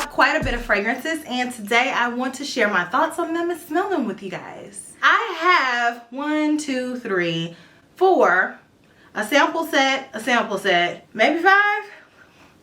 have quite a bit of fragrances, and today I want to share my thoughts on them and smell them with you guys. I have 1, 2, 3, 4, a sample set, maybe 5.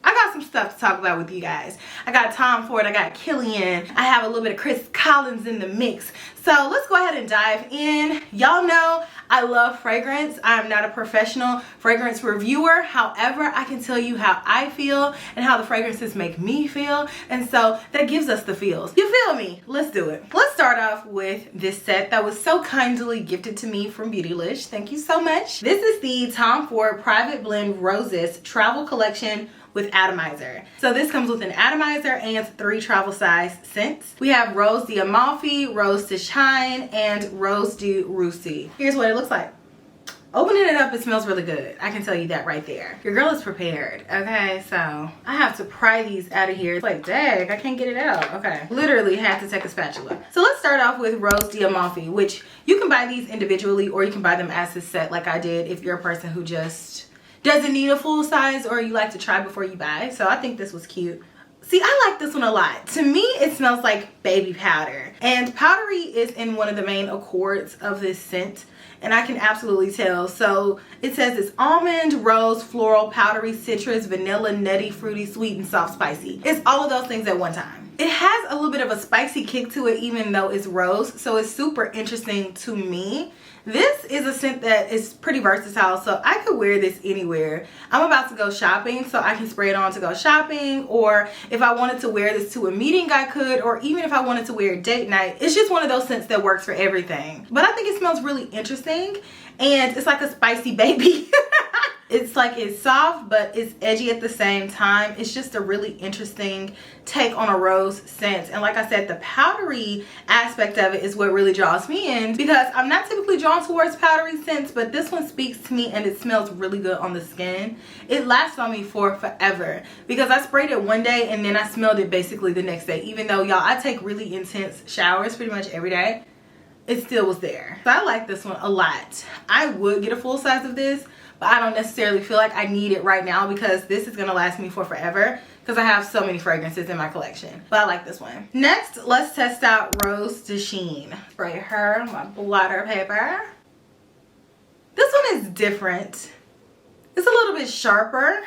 I got some stuff to talk about with you guys. I got Tom Ford, I got Killian, I have a little bit of Chris Collins in the mix. So let's go ahead and dive in. Y'all know I love fragrance. I'm not a professional fragrance reviewer. However, I can tell you how I feel and how the fragrances make me feel. And so that gives us the feels. You feel me? Let's do it. Let's start off with this set that was so kindly gifted to me from Beautylish. Thank you so much. This is the Tom Ford Private Blend Roses Travel Collection with atomizer. So this comes with an atomizer and 3 travel size scents. We have Rose de Amalfi, Rose de Chine, and Rose de Russie. Here's what it looks like. Opening it up, it smells really good. I can tell you that right there. Your girl is prepared, okay? So I have to pry these out of here. It's like, dang, I can't get it out. Okay, literally have to take a spatula. So let's start off with Rose de Amalfi, which you can buy these individually or you can buy them as a set like I did if you're a person who just doesn't need a full size or you like to try before you buy. So I think this was cute. See, I like this one a lot. To me, it smells like baby powder. And powdery is in one of the main accords of this scent. And I can absolutely tell. So it says it's almond, rose, floral, powdery, citrus, vanilla, nutty, fruity, sweet, and soft spicy. It's all of those things at one time. It has a little bit of a spicy kick to it even though it's rose. So it's super interesting to me. This is a scent that is pretty versatile, so I could wear this anywhere. I'm about to go shopping, so I can spray it on to go shopping, or if I wanted to wear this to a meeting, I could, or even if I wanted to wear it date night. It's just one of those scents that works for everything. But I think it smells really interesting, and it's like a spicy baby. It's like it's soft, but it's edgy at the same time. It's just a really interesting take on a rose scent. And like I said, the powdery aspect of it is what really draws me in because I'm not typically drawn towards powdery scents, but this one speaks to me and it smells really good on the skin. It lasts on me for forever because I sprayed it one day and then I smelled it basically the next day. Even though, y'all, I take really intense showers pretty much every day, it still was there. So I like this one a lot. I would get a full size of this, but I don't necessarily feel like I need it right now because this is gonna last me for forever because I have so many fragrances in my collection. But I like this one. Next, let's test out Rose de Chine. Spray her on my blotter paper. This one is different. It's a little bit sharper,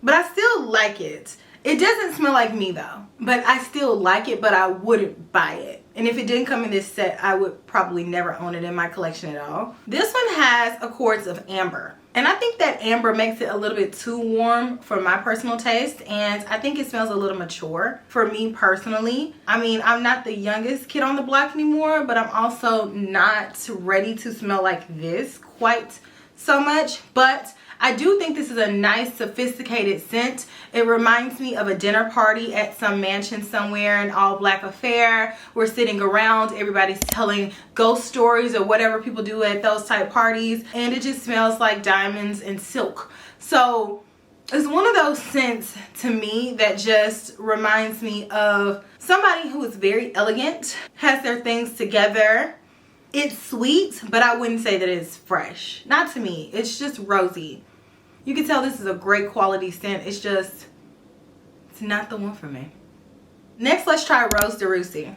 but I still like it. It doesn't smell like me though, but I still like it, but I wouldn't buy it. And if it didn't come in this set, I would probably never own it in my collection at all. This one has accords of amber. And I think that amber makes it a little bit too warm for my personal taste. And I think it smells a little mature for me personally. I mean, I'm not the youngest kid on the block anymore, but I'm also not ready to smell like this quite so much. But I do think this is a nice, sophisticated scent. It reminds me of a dinner party at some mansion somewhere, an all-black affair. We're sitting around, everybody's telling ghost stories or whatever people do at those type parties, and it just smells like diamonds and silk. So it's one of those scents to me that just reminds me of somebody who is very elegant, has their things together. It's sweet, but I wouldn't say that it's fresh. Not to me. It's just rosy. You can tell this is a great quality scent. It's just, it's not the one for me. Next, let's try Rose de Russie.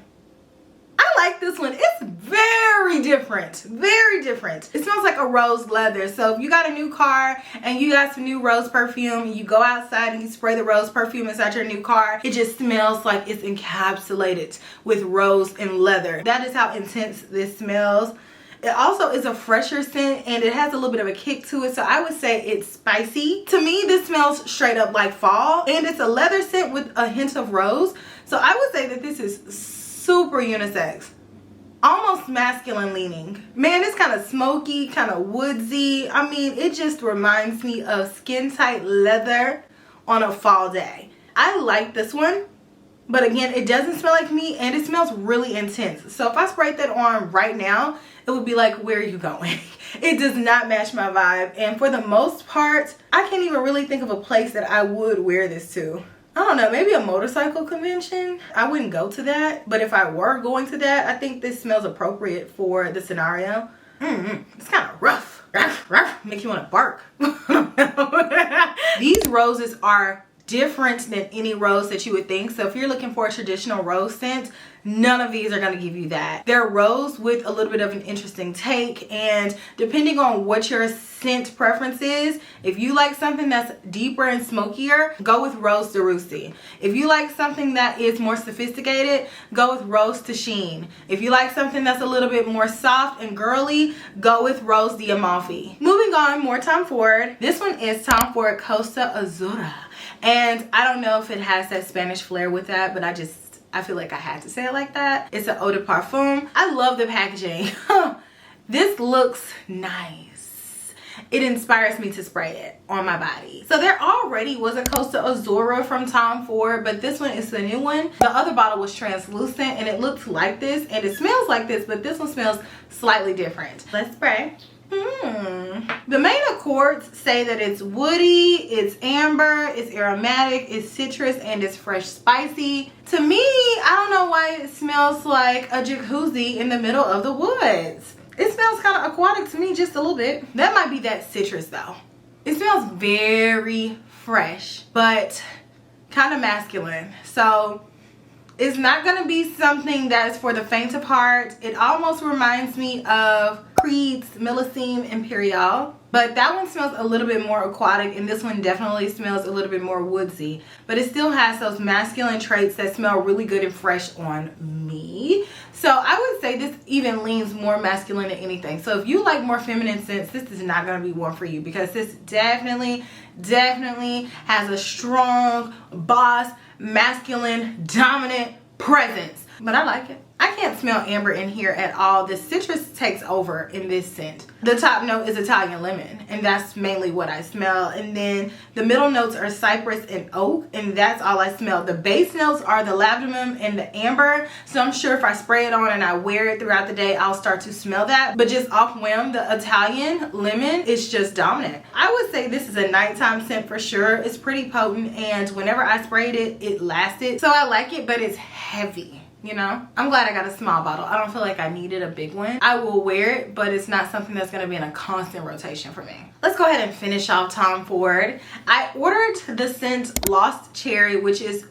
I like this one. It's very different. Very different. It smells like a rose leather. So if you got a new car and you got some new rose perfume and you go outside and you spray the rose perfume inside your new car, it just smells like it's encapsulated with rose and leather. That is how intense this smells. It also is a fresher scent and it has a little bit of a kick to it. So I would say it's spicy. To me, this smells straight up like fall, and it's a leather scent with a hint of rose. So I would say that this is super unisex, almost masculine leaning. Man, it's kind of smoky, kind of woodsy. I mean, it just reminds me of skin tight leather on a fall day. I like this one. But again, it doesn't smell like me and it smells really intense. So if I sprayed that on right now, it would be like, where are you going? It does not match my vibe. And for the most part, I can't even really think of a place that I would wear this to. I don't know, maybe a motorcycle convention. I wouldn't go to that. But if I were going to that, I think this smells appropriate for the scenario. It's kind of rough. Make you want to bark. These roses are different than any rose that you would think. So if you're looking for a traditional rose scent, none of these are going to give you that. They're rose with a little bit of an interesting take, and depending on what your scent preference is, if you like something that's deeper and smokier, go with Rose de Russie. If you like something that is more sophisticated, go with Rose de Chine. If you like something that's a little bit more soft and girly, go with Rose de Amalfi. Moving on, more Tom Ford. This one is Tom Ford Costa Azzurra. And I don't know if it has that Spanish flair with that, but I feel like I had to say it like that. It's an eau de parfum. I love the packaging. This looks nice. It inspires me to spray it on my body. So there already was a Costa Azzurra from Tom Ford, but this one is the new one. The other bottle was translucent and it looks like this and it smells like this, but this one smells slightly different. Let's spray. The main accords say that it's woody, it's amber, it's aromatic, it's citrus, and it's fresh spicy. To me, I don't know why it smells like a jacuzzi in the middle of the woods. It smells kind of aquatic to me, just a little bit. That might be that citrus though. It smells very fresh, but kind of masculine. So it's not going to be something that's for the faint of heart. It almost reminds me of Creed's Millesime Imperial, but that one smells a little bit more aquatic, and this one definitely smells a little bit more woodsy, but it still has those masculine traits that smell really good and fresh on me. So I would say this even leans more masculine than anything. So if you like more feminine scents, this is not going to be one for you, because this definitely has a strong boss, masculine, dominant presence. But I like it. I can't smell amber in here at all. The citrus takes over in this scent. The top note is Italian lemon, and that's mainly what I smell. And then the middle notes are cypress and oak, and that's all I smell. The base notes are the labdanum and the amber. So I'm sure if I spray it on and I wear it throughout the day, I'll start to smell that. But just off whim, the Italian lemon is just dominant. I would say this is a nighttime scent for sure. It's pretty potent, and whenever I sprayed it, it lasted. So I like it, but it's heavy. You know, I'm glad I got a small bottle. I don't feel like I needed a big one. I will wear it, but it's not something that's going to be in a constant rotation for me. Let's go ahead and finish off Tom Ford. I ordered the scent Lost Cherry, which is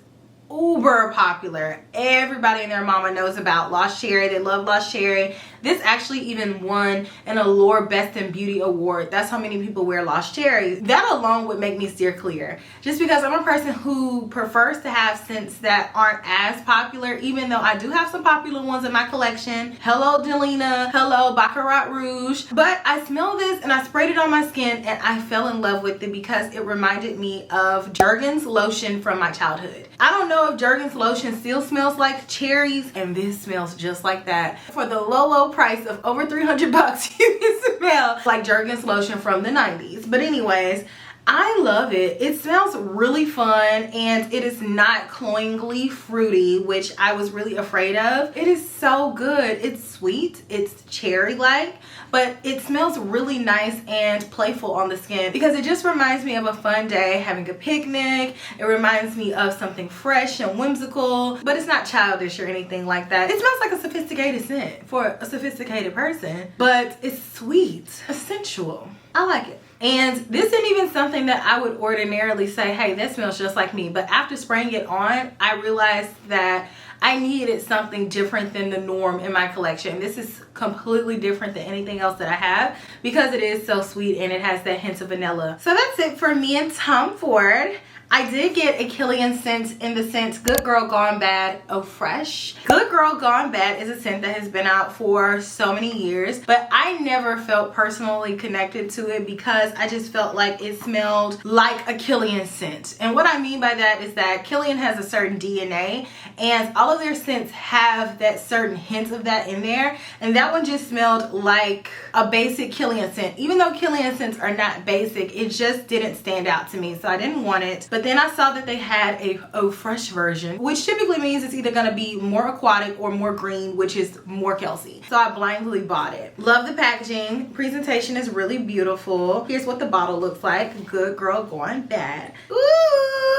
uber popular. Everybody and their mama knows about Lost Cherry. They love Lost Cherry. This actually even won an Allure Best in Beauty award. That's how many people wear Lost Cherry. That alone would make me steer clear, just because I'm a person who prefers to have scents that aren't as popular, even though I do have some popular ones in my collection. Hello Delina, hello Baccarat Rouge. But I smell this and I sprayed it on my skin and I fell in love with it because it reminded me of Jergens lotion from my childhood. I don't know if Jergens lotion still smells like cherries, and this smells just like that. For the low price of over 300 bucks, you can smell like Jergens lotion from the 90s. But anyways, I love it. It smells really fun, and it is not cloyingly fruity, which I was really afraid of. It is so good. It's sweet, it's cherry-like, but it smells really nice and playful on the skin because it just reminds me of a fun day having a picnic. It reminds me of something fresh and whimsical, but it's not childish or anything like that. It smells like a sophisticated scent for a sophisticated person, but it's sweet, sensual. I like it. And this isn't even something that I would ordinarily say, hey, that smells just like me. But after spraying it on, I realized that I needed something different than the norm in my collection. This is completely different than anything else that I have because it is so sweet and it has that hint of vanilla. So that's it for me and Tom Ford. I did get a Killian scent in the scent Good Girl Gone Bad Eau Fresh. Good Girl Gone Bad is a scent that has been out for so many years, but I never felt personally connected to it because I just felt like it smelled like a Killian scent. And what I mean by that is that Killian has a certain DNA, and all of their scents have that certain hint of that in there, and that one just smelled like a basic Killian scent. Even though Killian scents are not basic, it just didn't stand out to me, so I didn't want it. But then I saw that they had a Eau Fresh version, which typically means it's either going to be more aquatic or more green, which is more Kelsee. So I blindly bought it. Love the packaging. Presentation is really beautiful. Here's what the bottle looks like. Good Girl Gone Bad. Ooh,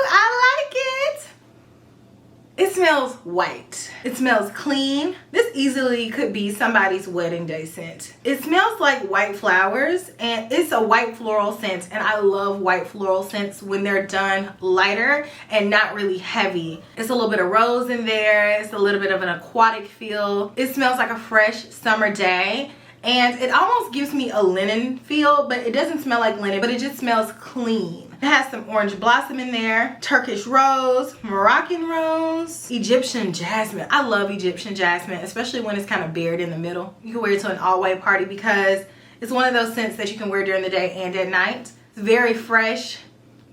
I like it. It smells white. It smells clean. This easily could be somebody's wedding day scent. It smells like white flowers, and it's a white floral scent, and I love white floral scents when they're done lighter and not really heavy. It's a little bit of rose in there. It's a little bit of an aquatic feel. It smells like a fresh summer day. And it almost gives me a linen feel, but it doesn't smell like linen, but it just smells clean. It has some orange blossom in there, Turkish rose, Moroccan rose, Egyptian jasmine. I love Egyptian jasmine, especially when it's kind of bared in the middle. You can wear it to an all-white party because it's one of those scents that you can wear during the day and at night. It's very fresh,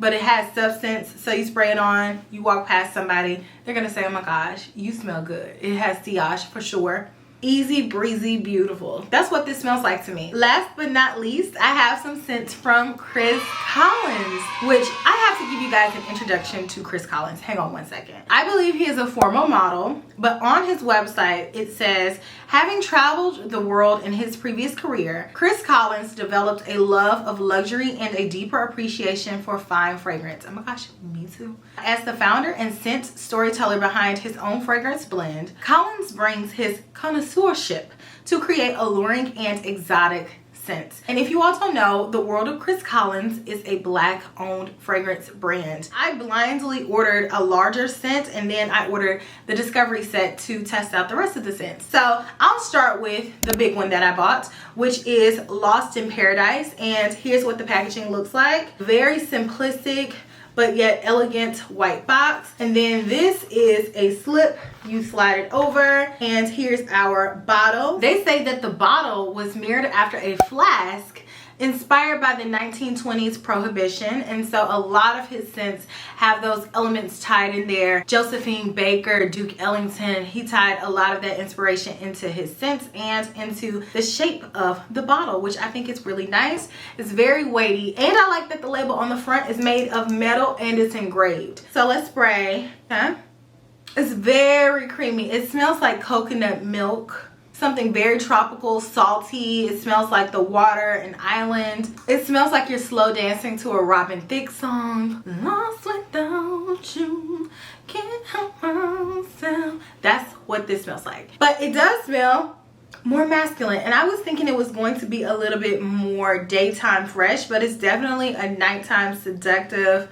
but it has substance. So you spray it on, you walk past somebody, they're gonna say, oh my gosh, you smell good. It has sillage for sure. Easy breezy beautiful. That's what this smells like to me. Last but not least, I have some scents from Chris Collins, which I have to give you guys an introduction to Chris Collins. Hang on one second. I believe he is a former model, but on his website it says, having traveled the world in his previous career, Chris Collins developed a love of luxury and a deeper appreciation for fine fragrance. Oh my gosh, me too. As the founder and scent storyteller behind his own fragrance blend, Collins brings his connoisseurship to create alluring and exotic scents. And if you all don't know, the world of Chris Collins is a Black-owned fragrance brand. I blindly ordered a larger scent, and then I ordered the discovery set to test out the rest of the scents. So I'll start with the big one that I bought, which is Lost in Paradise. And here's what the packaging looks like. Very simplistic, but yet elegant white box. And then this is a slip. You slide it over, and here's our bottle. They say that the bottle was mirrored after a flask inspired by the 1920s prohibition, and so a lot of his scents have those elements tied in there. Josephine Baker, Duke Ellington, he tied a lot of that inspiration into his scents and into the shape of the bottle, which I think is really nice. It's very weighty, and I like that the label on the front is made of metal and it's engraved. So let's spray. It's very creamy. It smells like coconut milk. Something very tropical, salty. It smells like the water, an island. It smells like you're slow dancing to a Robin Thicke song. Lost without you, can't help myself. That's what this smells like. But it does smell more masculine, and I was thinking it was going to be a little bit more daytime fresh, but it's definitely a nighttime seductive,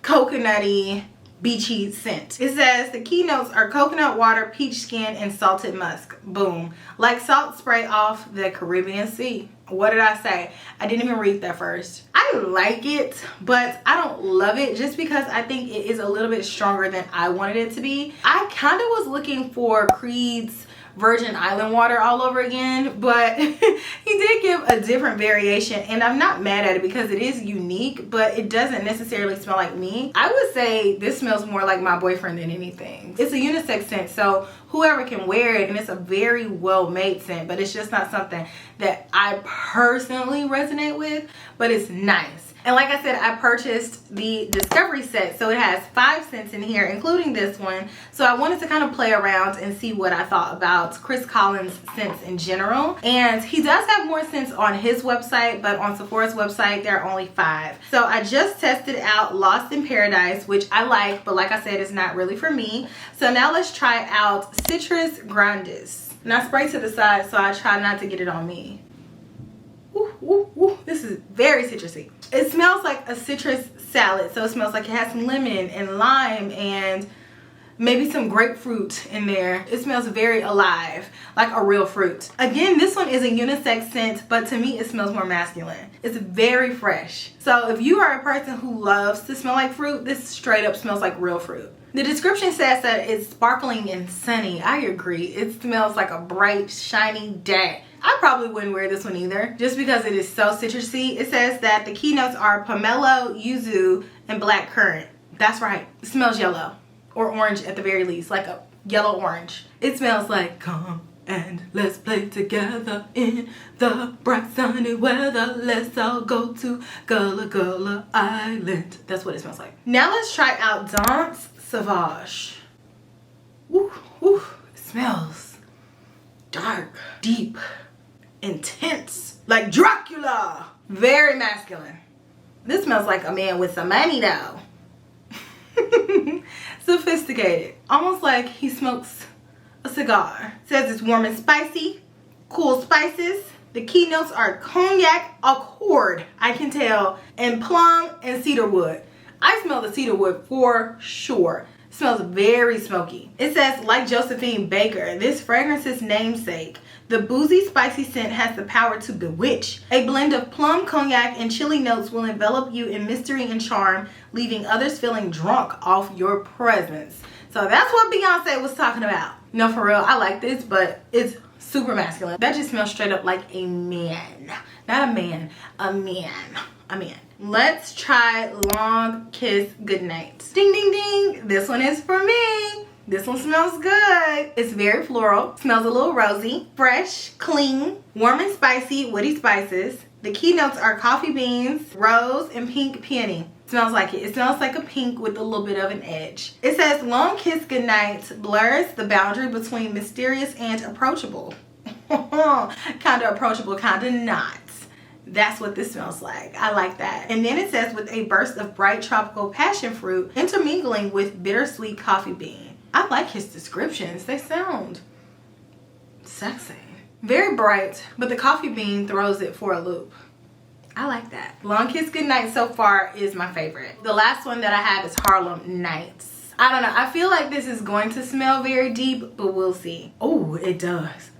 coconutty, beachy scent. It says the key notes are coconut water, peach skin, and salted musk. Boom. Like salt spray off the Caribbean Sea. What did I say? I didn't even read that first. I like it, but I don't love it just because I think it is a little bit stronger than I wanted it to be. I kind of was looking for Creed's Virgin Island water all over again, but he did give a different variation, and I'm not mad at it because it is unique, but it doesn't necessarily smell like me. I would say this smells more like my boyfriend than anything. It's a unisex scent, so whoever can wear it, and it's a very well made scent, but it's just not something that I personally resonate with, but it's nice. And like I said, I purchased the discovery set, so it has 5 scents in here, including this one. So I wanted to kind of play around and see what I thought about Chris Collins scents in general. And he does have more scents on his website, but on Sephora's website, there are only 5. So I just tested out Lost in Paradise, which I like, but like I said, it's not really for me. So now let's try out Citrus Grandis. And I spray to the side, so I try not to get it on me. Ooh, ooh, ooh. This is very citrusy. It smells like a citrus salad, so it smells like it has some lemon and lime and maybe some grapefruit in there. It smells very alive, like a real fruit. Again, this one is a unisex scent, but to me it smells more masculine. It's very fresh. So if you are a person who loves to smell like fruit, this straight up smells like real fruit. The description says that it's sparkling and sunny. I agree. It smells like a bright, shiny day. I probably wouldn't wear this one either, just because it is so citrusy. It says that the keynotes are pomelo, yuzu, and black currant. That's right. It smells yellow, or orange at the very least, like a yellow orange. It smells like come and let's play together in the bright sunny weather. Let's all go to Gullah Gullah Island. That's what it smells like. Now let's try out Danse Sauvage. Woo, woo. It smells dark, deep, intense, like Dracula. Very masculine. This smells like a man with some money though. sophisticated. Almost like he smokes a cigar. It says it's warm and spicy, cool spices. The key notes are cognac, accord, I can tell, and plum and cedarwood. I smell the cedarwood for sure. It smells very smoky. It says, like Josephine Baker, this fragrance's namesake, the boozy, spicy scent has the power to bewitch. A blend of plum, cognac, and chili notes will envelop you in mystery and charm, leaving others feeling drunk off your presence. So that's what Beyonce was talking about. No, for real, I like this, but it's super masculine. That just smells straight up like a man. Not a man, a man. A man. Let's try Long Kiss Goodnight. Ding, ding, ding. This one is for me. This one smells good. It's very floral. Smells a little rosy. Fresh, clean, warm and spicy, woody spices. The key notes are coffee beans, rose, and pink peony. Smells like it. It smells like a pink with a little bit of an edge. It says Long Kiss Goodnight blurs the boundary between mysterious and approachable. Kind of approachable, kind of not. That's what this smells like. I like that. And then it says with a burst of bright tropical passion fruit intermingling with bittersweet coffee bean. I like his descriptions. They sound sexy. Very bright, but the coffee bean throws it for a loop. I like that. Long Kiss Goodnight so far is my favorite. The last one that I have is Harlem Nights. I don't know. I feel like this is going to smell very deep, but we'll see. Oh, it does.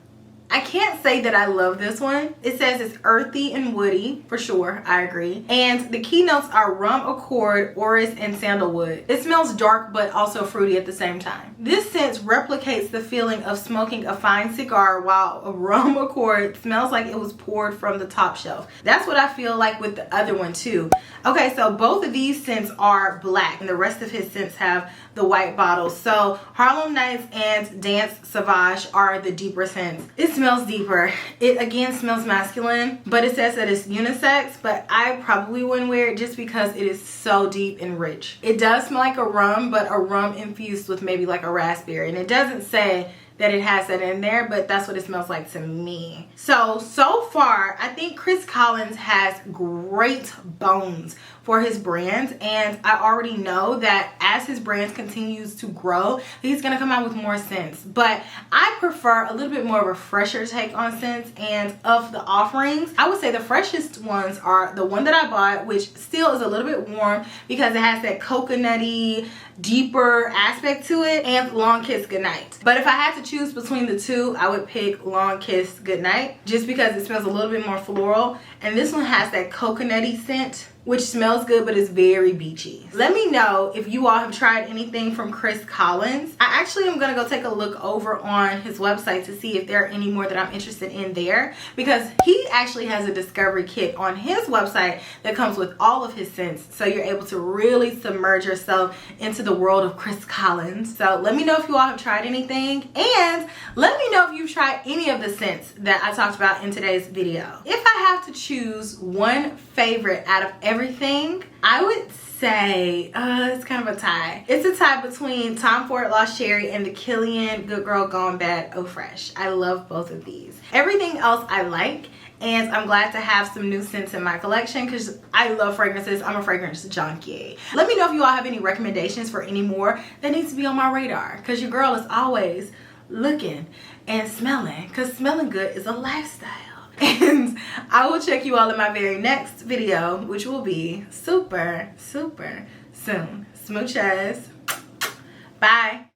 I can't say that I love this one. It says it's earthy and woody, for sure, I agree. And the key notes are rum, accord, orris, and sandalwood. It smells dark but also fruity at the same time. This scent replicates the feeling of smoking a fine cigar, while a rum accord smells like it was poured from the top shelf. That's what I feel like with the other one too. Okay, so both of these scents are black and the rest of his scents have the white bottles. So Harlem Nights and Dance Sauvage are the deeper scents. It smells deeper. It again smells masculine, but it says that it's unisex, but I probably wouldn't wear it just because it is so deep and rich. It does smell like a rum, but a rum infused with maybe like a raspberry, and it doesn't say that it has that in there, but that's what it smells like to me. So far, I think Chris Collins has great bones for his brand, and I already know that as his brand continues to grow, he's gonna come out with more scents. But I prefer a little bit more of a fresher take on scents, and of the offerings, I would say the freshest ones are the one that I bought, which still is a little bit warm because it has that coconutty, deeper aspect to it, and Long Kiss Goodnight. But if I had to choose between the two, I would pick Long Kiss Goodnight just because it smells a little bit more floral, and this one has that coconutty scent, which smells good but is very beachy. Let me know if you all have tried anything from Chris Collins. I actually am gonna go take a look over on his website to see if there are any more that I'm interested in there, because he actually has a discovery kit on his website that comes with all of his scents, so you're able to really submerge yourself into the world of Chris Collins. So let me know if you all have tried anything, and let me know if you've tried any of the scents that I talked about in today's video. If I have to choose one favorite out of everything, I would say it's kind of a tie. It's a tie between Tom Ford Lost Cherry and the Killian Good Girl Gone Bad Eau Fresh. I love both of these. Everything else I like, and I'm glad to have some new scents in my collection because I love fragrances. I'm a fragrance junkie. Let me know if you all have any recommendations for any more that needs to be on my radar, because your girl is always looking and smelling, because smelling good is a lifestyle. And I will check you all in my very next video, which will be super soon. Smooches. Bye.